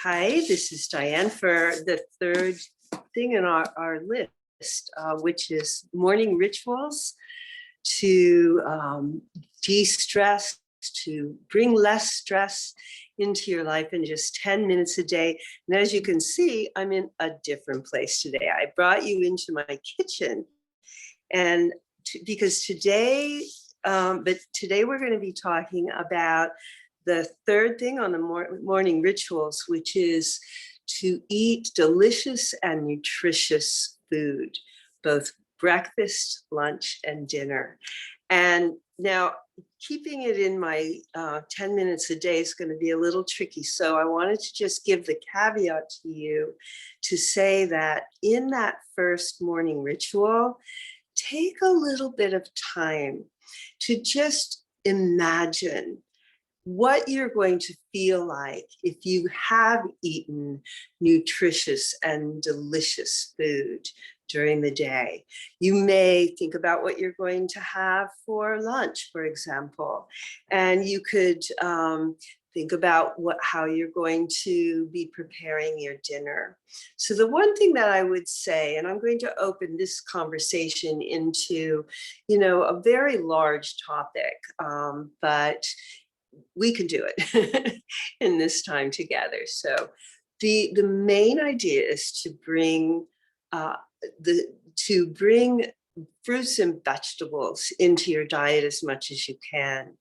Hi, this is Diane for the third thing in our list, which is morning rituals to de-stress, to bring less stress into your life in just 10 minutes a day. And as you can see, I'm in a different place today. I brought you into my kitchen and because today, today we're going to be talking about the third thing on the morning rituals, which is to eat delicious and nutritious food, both breakfast, lunch, and dinner. And now keeping it in my 10 minutes a day is going to be a little tricky. So I wanted to just give the caveat to you to say that in that first morning ritual, take a little bit of time to just imagine what you're going to feel like if you have eaten nutritious and delicious food during the day. You may think about what you're going to have for lunch, for example, and you could think about how you're going to be preparing your dinner. So the one thing that I would say, and I'm going to open this conversation into, a very large topic, but we can do it in this time together. So the main idea is to bring fruits and vegetables into your diet as much as you can.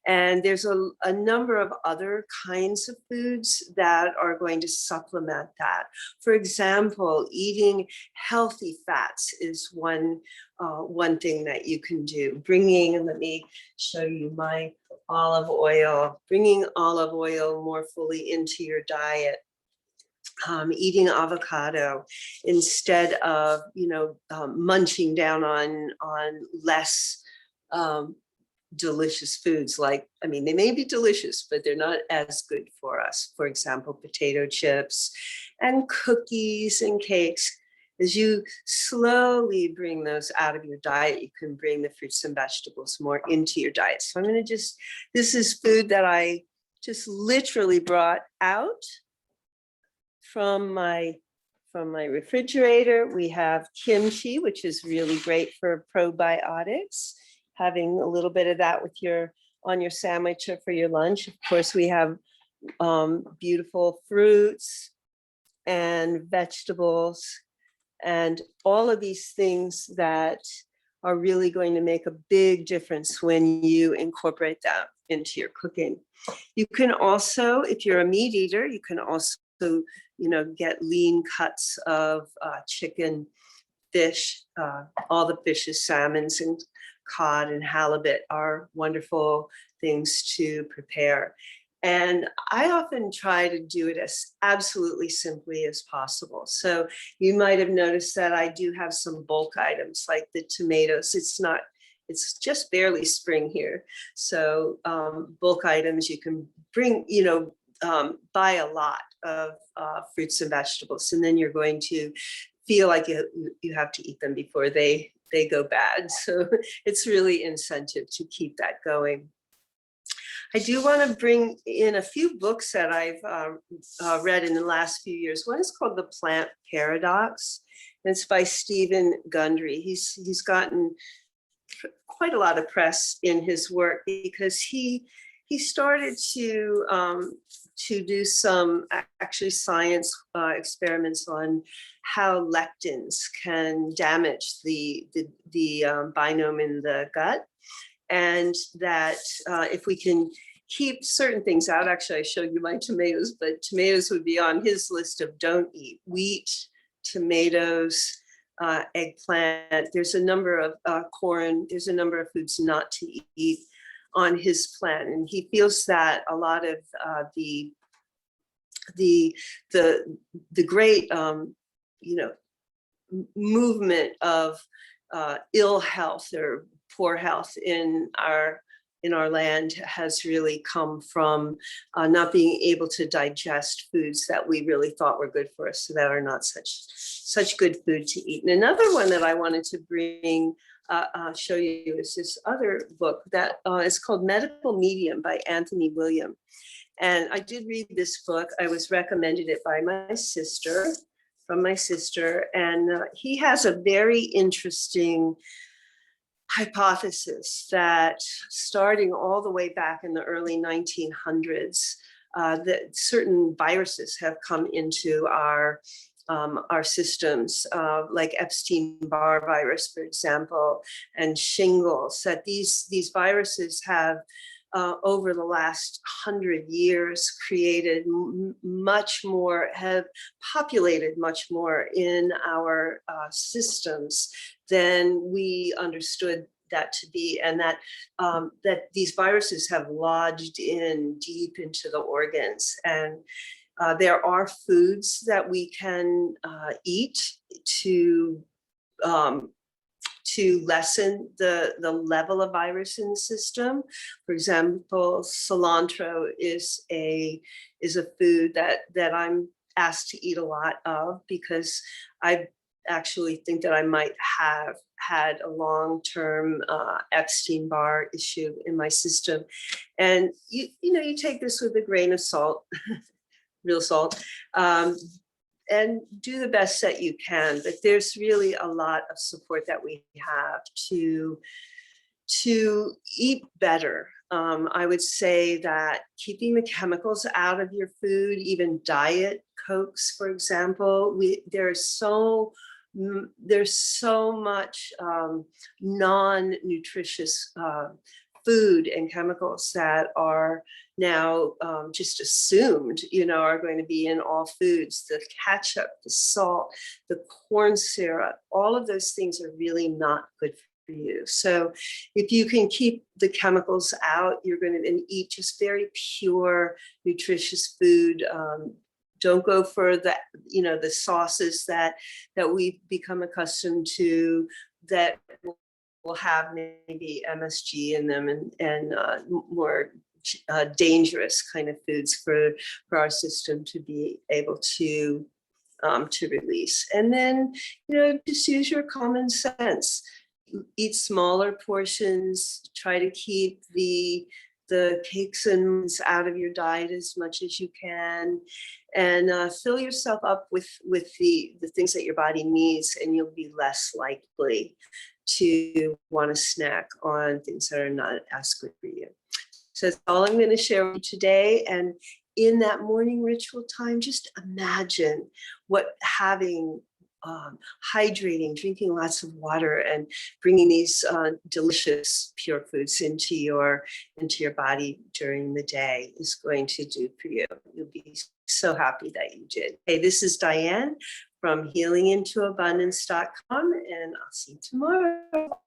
And there's a number of other kinds of foods that are going to supplement that. For example, eating healthy fats is one thing that you can do. Let me show you my olive oil, bringing olive oil more fully into your diet. Eating avocado instead of munching down on less delicious foods. They may be delicious, but they're not as good for us. For example, potato chips and cookies and cakes. As you slowly bring those out of your diet, you can bring the fruits and vegetables more into your diet. So this is food that I just literally brought out from my refrigerator. We have kimchi, which is really great for probiotics. Having a little bit of that on your sandwich or for your lunch. Of course, we have beautiful fruits and vegetables and all of these things that are really going to make a big difference when you incorporate that into your cooking. You can also, if you're a meat eater, you can also get lean cuts of chicken, fish, all the fishes, salmons and cod and halibut are wonderful things to prepare. And I often try to do it as absolutely simply as possible. So you might have noticed that I do have some bulk items like the tomatoes. It's just barely spring here. So bulk items you can bring, buy a lot of fruits and vegetables, and then you're going to feel like you have to eat them before they go bad. So it's really incentive to keep that going. I do want to bring in a few books that I've read in the last few years. One is called The Plant Paradox, and it's by Stephen Gundry. He's gotten quite a lot of press in his work because he started to do some actually science experiments on how lectins can damage the biome in the gut, and that if we can keep certain things out. Actually, I showed you my tomatoes, but tomatoes would be on his list of don't eat. Wheat, tomatoes, eggplant. There's a number of corn. There's a number of foods not to eat on his plan, and he feels that a lot of the great movement of ill health or poor health in our land has really come from not being able to digest foods that we really thought were good for us, so that are not such good food to eat. And another one that I wanted to bring show you is this other book that is called Medical Medium by Anthony William. And I did read this book. I was recommended it by my sister, from my sister, and he has a very interesting hypothesis that starting all the way back in the early 1900s, that certain viruses have come into our systems, like Epstein-Barr virus, for example, and shingles, that these viruses have over the last 100 years created much more, have populated much more in our systems than we understood that to be, and that that these viruses have lodged in deep into the organs. And there are foods that we can eat um, to lessen the level of virus in the system. For example, cilantro is a food that I'm asked to eat a lot of, because I actually think that I might have had a long-term Epstein-Barr issue in my system. And you take this with a grain of salt, real salt, and do the best that you can. But there's really a lot of support that we have to eat better. I would say that keeping the chemicals out of your food, even diet Cokes, for example, there's so much non-nutritious food and chemicals that are now just assumed, are going to be in all foods. The ketchup, the salt, the corn syrup, all of those things are really not good for you. So if you can keep the chemicals out, you're going to eat just very pure, nutritious food. Don't go for the sauces that we've become accustomed to, that will have maybe MSG in them, and more dangerous kind of foods for our system to be able to release. And then, just use your common sense. Eat smaller portions. Try to keep the cakes and meats out of your diet as much as you can, and fill yourself up with the things that your body needs, and you'll be less likely to want to snack on things that are not as good for you. So that's all I'm going to share with you today. And in that morning ritual time, just imagine what having hydrating, drinking lots of water, and bringing these delicious pure foods into your body during the day is going to do for you. You'll be so happy that you did. Hey, this is Diane from healingintoabundance.com, and I'll see you tomorrow.